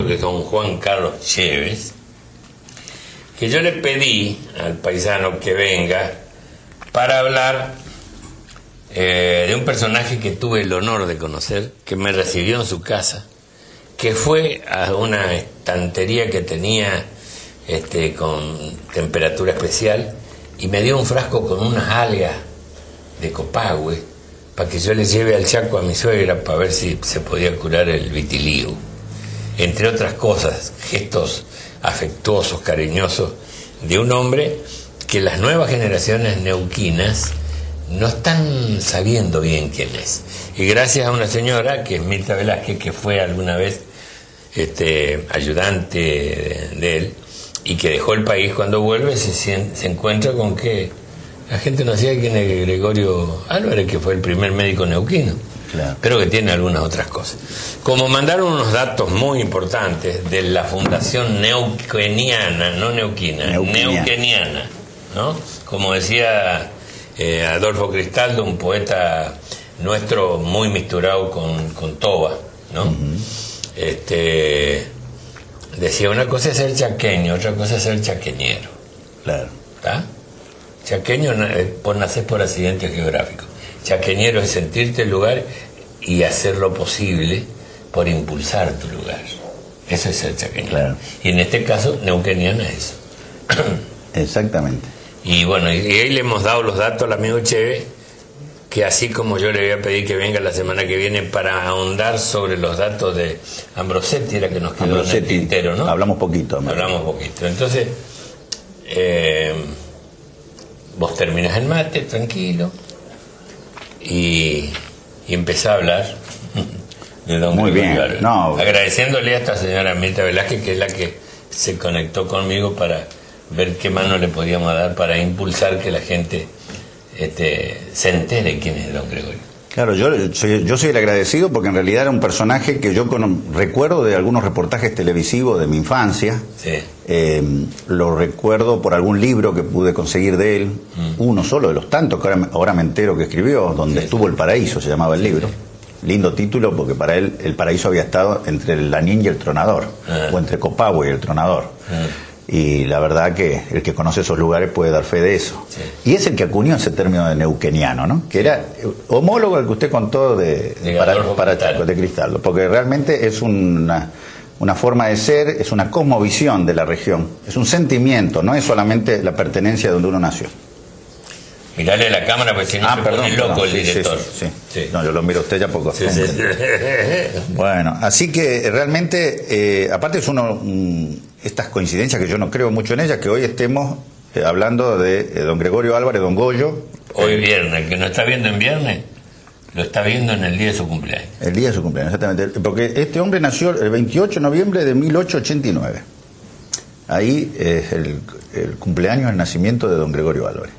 que con Juan Carlos Chévez, que yo le pedí al paisano que venga para hablar de un personaje que tuve el honor de conocer, que me recibió en su casa, que fue a una estantería que tenía con temperatura especial y me dio un frasco con unas algas de Copahue para que yo le lleve al Chaco a mi suegra para ver si se podía curar el vitiligo. Entre otras cosas, gestos afectuosos, cariñosos de un hombre que las nuevas generaciones neuquinas no están sabiendo bien quién es. Y gracias a una señora, que es Mirta Velázquez, que fue alguna vez ayudante de él, y que dejó el país, cuando vuelve se encuentra con que la gente no sabía quién es Gregorio Álvarez, que fue el primer médico neuquino. Claro. Creo que tiene algunas otras cosas. Como mandaron unos datos muy importantes de la Fundación Neuqueniana, no neuquina, neuqueniana, ¿no? Como decía Adolfo Cristaldo, un poeta nuestro muy misturado con Toba, ¿no? Decía, una cosa es ser chaqueño, otra cosa es ser chaqueñero. Claro. ¿Está? Chaqueño por nacer por accidente geográfico. Chaqueñero es sentirte el lugar y hacer lo posible por impulsar tu lugar. Eso es ser chaqueño. Claro. Y en este caso, neuqueniana es eso. Exactamente. Y bueno, y ahí le hemos dado los datos al amigo Cheve, que así como yo le voy a pedir que venga la semana que viene para ahondar sobre los datos de Ambrosetti, era que nos quedó en el tintero, ¿no? Hablamos poquito. Hablamos poquito. Entonces, vos terminás el mate, tranquilo, y empezá a hablar de don Muy bien. No. Agradeciéndole a esta señora Mirta Velázquez, que es la que se conectó conmigo para ver qué mano le podíamos dar para impulsar que la gente se entere quién es don Gregorio. Claro, yo soy el agradecido porque en realidad era un personaje que yo recuerdo de algunos reportajes televisivos de mi infancia. Sí. Lo recuerdo por algún libro que pude conseguir de él, uno solo de los tantos que ahora me entero que escribió, donde estuvo el paraíso, se llamaba el libro. Lindo título, porque para él el paraíso había estado entre la niña y el tronador, o entre Copahue y el tronador. Y la verdad que el que conoce esos lugares puede dar fe de eso. Sí. Y es el que acuñó ese término de neuqueniano, ¿no? Que era homólogo al que usted contó de Chaco, de Cristaldo, porque realmente es una forma de ser, es una cosmovisión de la región, es un sentimiento, no es solamente la pertenencia de donde uno nació. Mirale la cámara, porque si no se pone loco el director. Sí. No, yo lo miro a usted ya poco. Sí. Bueno, así que realmente, aparte es estas coincidencias que yo no creo mucho en ellas, que hoy estemos hablando de don Gregorio Álvarez, don Goyo. Hoy viernes, el que no está viendo en viernes, lo está viendo en el día de su cumpleaños. El día de su cumpleaños, exactamente. Porque este hombre nació el 28 de noviembre de 1889. Ahí es el cumpleaños, el nacimiento de don Gregorio Álvarez,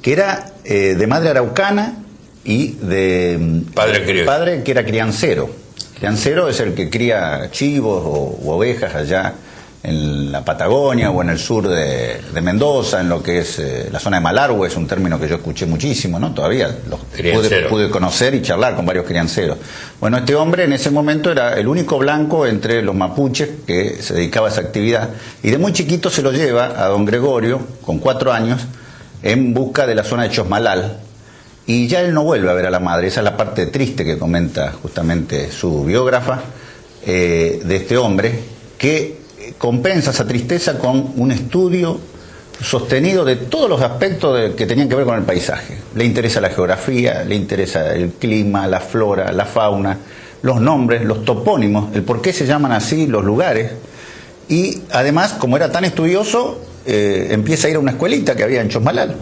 que era de madre araucana y de padre que era criancero. Criancero es el que cría chivos u ovejas allá en la Patagonia o en el sur de Mendoza, en lo que es la zona de Malargüe, es un término que yo escuché muchísimo, ¿no? Todavía pude conocer y charlar con varios crianceros. Bueno, este hombre en ese momento era el único blanco entre los mapuches que se dedicaba a esa actividad, y de muy chiquito se lo lleva a don Gregorio, con 4 años, en busca de la zona de Chosmalal, y ya él no vuelve a ver a la madre. Esa es la parte triste que comenta justamente su biógrafa de este hombre, que compensa esa tristeza con un estudio sostenido de todos los aspectos que tenían que ver con el paisaje. Le interesa la geografía, le interesa el clima, la flora, la fauna, los nombres, los topónimos, el por qué se llaman así los lugares, y además, como era tan estudioso, empieza a ir a una escuelita que había en Chosmalal,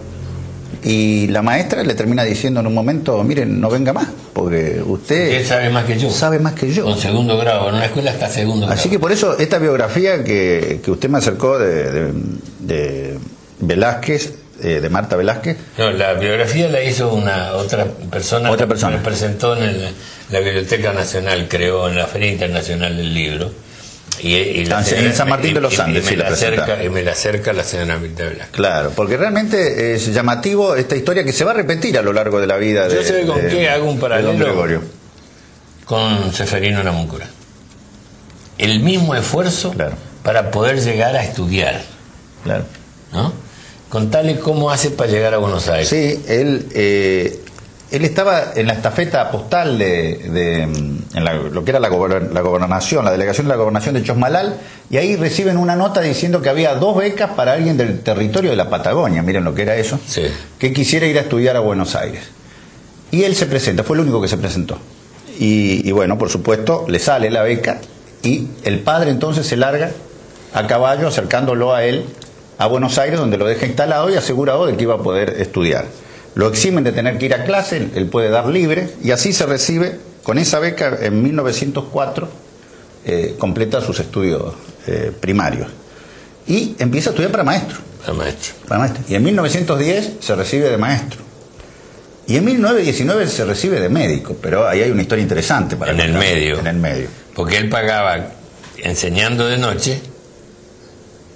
y la maestra le termina diciendo en un momento: miren, no venga más, porque usted sabe más que yo. Sabe más que yo. Con segundo grado, en una escuela hasta segundo grado. Así que por eso esta biografía que usted me acercó de Velázquez, de Marta Velázquez. No, la biografía la hizo otra persona. Otra persona. Me presentó en la Biblioteca Nacional, creo, en la Feria Internacional del Libro. Y en San Martín de los Andes, y me la acerca la señora Mirta Velázquez. Claro, porque realmente es llamativo esta historia que se va a repetir a lo largo de la vida. Yo sé con qué hago un paralelo Gregorio. Con Seferino Namuncurá. el mismo esfuerzo Claro. para poder llegar a estudiar, Claro. ¿no? Contale cómo hace para llegar a Buenos Aires. Sí, él estaba en la estafeta postal en lo que era la gobernación, la delegación de la gobernación de Chosmalal, y ahí reciben una nota diciendo que había 2 becas para alguien del territorio de la Patagonia, miren lo que era eso, Sí. que quisiera ir a estudiar a Buenos Aires. Y él se presenta, fue el único que se presentó. Y bueno, por supuesto, le sale la beca, y el padre entonces se larga a caballo acercándolo a él a Buenos Aires, donde lo deja instalado y asegurado de que iba a poder estudiar. Lo eximen de tener que ir a clase, él puede dar libre, y así se recibe con esa beca en 1904, completa sus estudios primarios. Y empieza a estudiar para maestro. Para maestro. Y en 1910 se recibe de maestro. Y en 1919 se recibe de médico, pero ahí hay una historia interesante para En el contar. medio. En el medio. Porque él pagaba enseñando de noche,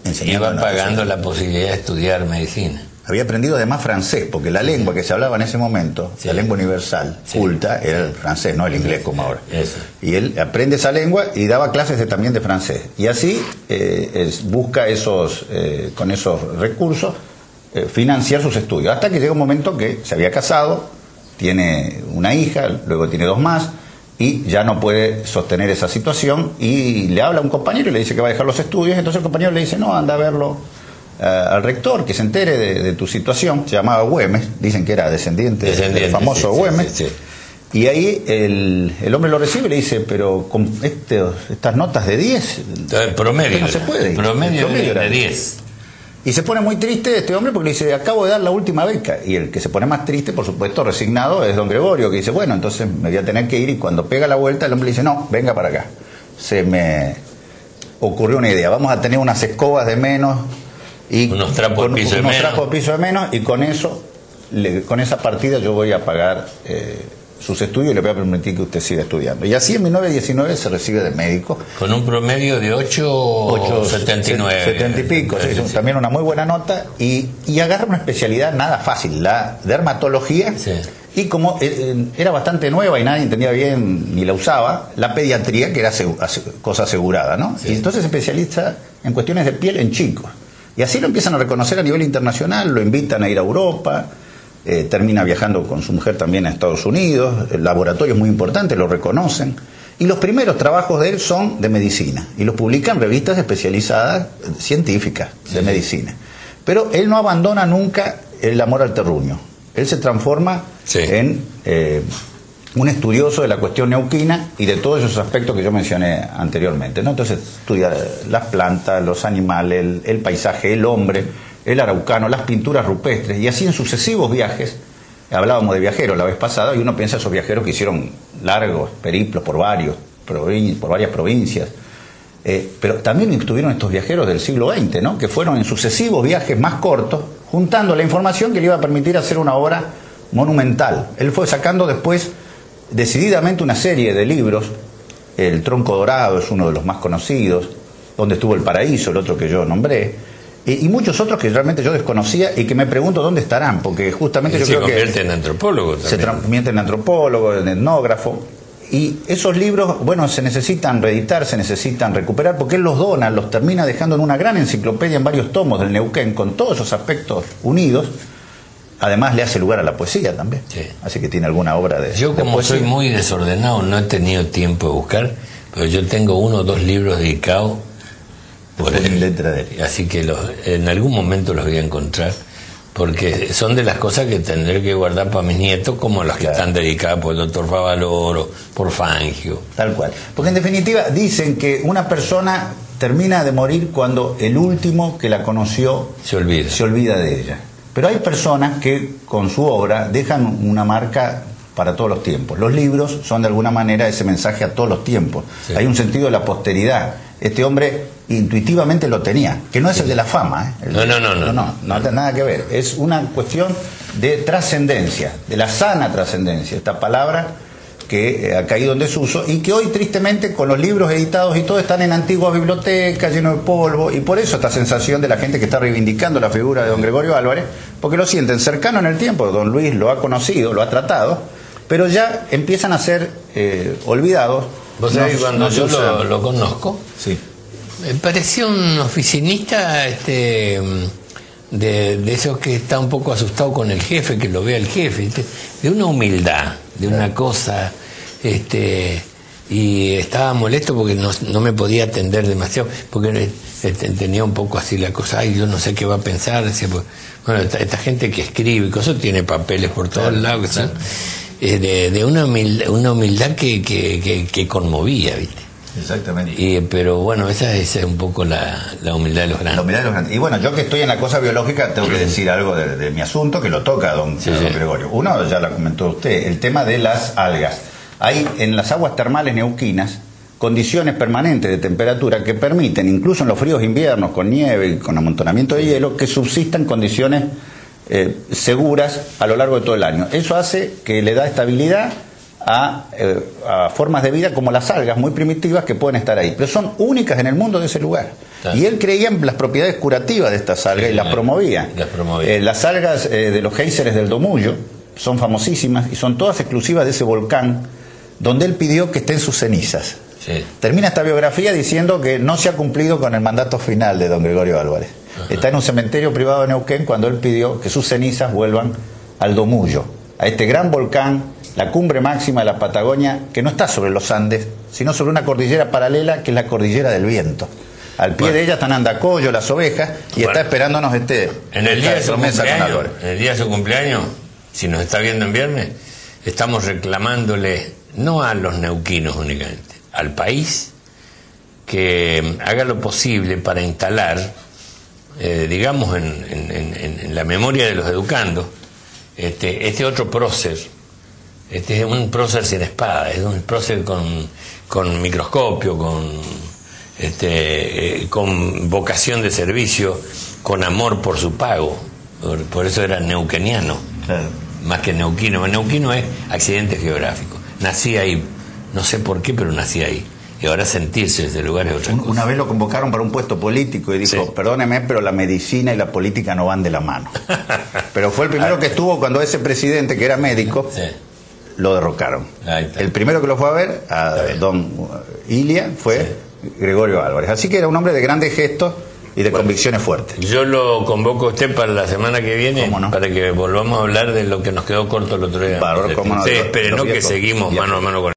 Enseñando iba en la pagando cocina. la posibilidad de estudiar medicina. Había aprendido además francés, porque la lengua que se hablaba en ese momento, Sí. la lengua universal, Sí. culta, era el francés, no el inglés como ahora. Eso. Y él aprende esa lengua y daba clases también de francés. Y así busca con esos recursos financiar sus estudios. Hasta que llega un momento que se había casado, tiene una hija, luego tiene 2 más, y ya no puede sostener esa situación, y le habla a un compañero y le dice que va a dejar los estudios. Entonces el compañero le dice, no, anda a verlo al rector, que se entere de tu situación. Se llamaba Güemes, dicen que era descendiente del famoso sí, Güemes. sí, sí. Y ahí el hombre lo recibe y le dice, pero con estas notas de 10, Entonces, promedio. no se puede. El promedio era de 10. Y se pone muy triste este hombre porque le dice, acabo de dar la última beca. Y el que se pone más triste, por supuesto, resignado, es don Gregorio, que dice, bueno, entonces me voy a tener que ir. Y cuando pega la vuelta, el hombre le dice, no, venga para acá. Se me ocurrió una idea, vamos a tener unas escobas de menos y unos trapos de piso de unos menos. trapos de piso de menos, y con eso, con esa partida yo voy a pagar sus estudios y le voy a permitir que usted siga estudiando. Y así en 1919 se recibe de médico. Con un promedio de 8,79. 70 y pico, sí, Sí. también una muy buena nota, y agarra una especialidad nada fácil, la dermatología, Sí. y como era bastante nueva y nadie entendía bien ni la usaba, la pediatría, que era cosa asegurada, ¿no? Sí. Y entonces se especializa en cuestiones de piel en chicos. Y así lo empiezan a reconocer a nivel internacional, lo invitan a ir a Europa, termina viajando con su mujer también a Estados Unidos, laboratorios muy importantes lo reconocen, y los primeros trabajos de él son de medicina, y los publica en revistas especializadas científicas de medicina. Pero él no abandona nunca el amor al terruño. Él se transforma en un estudioso de la cuestión neuquina y de todos esos aspectos que yo mencioné anteriormente, ¿no? Entonces estudia las plantas, los animales, el paisaje, el hombre, el araucano, las pinturas rupestres, y así en sucesivos viajes. Hablábamos de viajeros la vez pasada, y uno piensa en esos viajeros que hicieron largos periplos por varias provincias, pero también estuvieron estos viajeros del siglo XX, ¿no? Que fueron en sucesivos viajes más cortos, juntando la información que le iba a permitir hacer una obra monumental. Él fue sacando después decididamente una serie de libros. El Tronco Dorado es uno de los más conocidos, Donde estuvo el paraíso, el otro que yo nombré, y muchos otros que realmente yo desconocía y que me pregunto dónde estarán, porque justamente yo creo que se convierte en antropólogo también. Se convierte en antropólogo, en etnógrafo, y esos libros, bueno, se necesitan reeditar, se necesitan recuperar, porque él los dona, los termina dejando en una gran enciclopedia en varios tomos del Neuquén, con todos esos aspectos unidos. Además le hace lugar a la poesía también, Sí. Así que tiene alguna obra de Yo, como poesía. soy muy desordenado, no he tenido tiempo de buscar, pero yo tengo 1 o 2 libros dedicados por En él. letra de él. Así que en algún momento los voy a encontrar, porque son de las cosas que tendré que guardar para mis nietos, como las que Claro. están dedicadas por el doctor Favaloro, por Fangio. Tal cual. Porque en definitiva dicen que una persona termina de morir cuando el último que la conoció Se olvida. se olvida de ella. Pero hay personas que con su obra dejan una marca para todos los tiempos. Los libros son de alguna manera ese mensaje a todos los tiempos. Sí. Hay un sentido de la posteridad. Este hombre intuitivamente lo tenía, que no es el de la fama. No tiene nada que ver. Es una cuestión de trascendencia, de la sana trascendencia, esta palabra que ha caído en desuso y que hoy tristemente con los libros editados y todo están en antiguas bibliotecas llenos de polvo, y por eso esta sensación de la gente que está reivindicando la figura de don Gregorio Álvarez, porque lo sienten cercano en el tiempo. Don Luis lo ha conocido, lo ha tratado, pero ya empiezan a ser olvidados Vos sabés, cuando yo lo conozco, sí, me pareció un oficinista de esos que está un poco asustado con el jefe, que lo vea el jefe, ¿viste? De una humildad, de una cosa, y estaba molesto porque no me podía atender demasiado, porque tenía un poco así la cosa, ay, yo no sé qué va a pensar, decía, pues, bueno, esta gente que escribe y cosas tiene papeles por todos lados, claro. De una humildad que conmovía, ¿viste? Exactamente. Pero bueno, esa es un poco la humildad de los grandes. La humildad de los grandes. Y bueno, yo que estoy en la cosa biológica tengo que decir algo de mi asunto que lo toca don Gregorio. Uno ya lo comentó usted, el tema de las algas. Hay en las aguas termales neuquinas condiciones permanentes de temperatura que permiten, incluso en los fríos inviernos, con nieve y con amontonamiento de hielo, que subsistan condiciones seguras a lo largo de todo el año. Eso hace que le da estabilidad a formas de vida como las algas muy primitivas que pueden estar ahí, pero son únicas en el mundo de ese lugar. Claro. Y él creía en las propiedades curativas de estas algas, sí, y las promovía. Las algas de los géiseres del Domullo son famosísimas y son todas exclusivas de ese volcán donde él pidió que estén sus cenizas. Sí. Termina esta biografía diciendo que no se ha cumplido con el mandato final de don Gregorio Álvarez. Ajá. Está en un cementerio privado de Neuquén cuando él pidió que sus cenizas vuelvan al Domullo, a este gran volcán, la cumbre máxima de la Patagonia, que no está sobre los Andes, sino sobre una cordillera paralela que es la Cordillera del Viento. Al pie de ella están Andacollo, las ovejas, y está esperándonos en el día de su cumpleaños. En el día de su cumpleaños, si nos está viendo en viernes, estamos reclamándole, no a los neuquinos únicamente, al país, que haga lo posible para instalar, digamos, en la memoria de los educandos, este otro prócer. Este es un prócer sin espada, es un prócer con microscopio, con vocación de servicio, con amor por su pago. Por eso era neuqueniano, claro, más que neuquino. Neuquino es accidente geográfico. Nací ahí, no sé por qué, pero nací ahí. Y ahora sentirse desde el lugar es otra cosa. Una vez lo convocaron para un puesto político y dijo, sí, perdóneme, pero la medicina y la política no van de la mano. Pero fue el primero que estuvo cuando ese presidente, que era médico, sí, lo derrocaron. El primero que lo fue a ver, a don Ilia, fue sí, Gregorio Álvarez. Así que era un hombre de grandes gestos y de convicciones fuertes. Yo lo convoco a usted para la semana que viene, no, para que volvamos a hablar de lo que nos quedó corto el otro día. Claro, sí, esperen, ¿no? Que seguimos mano a mano con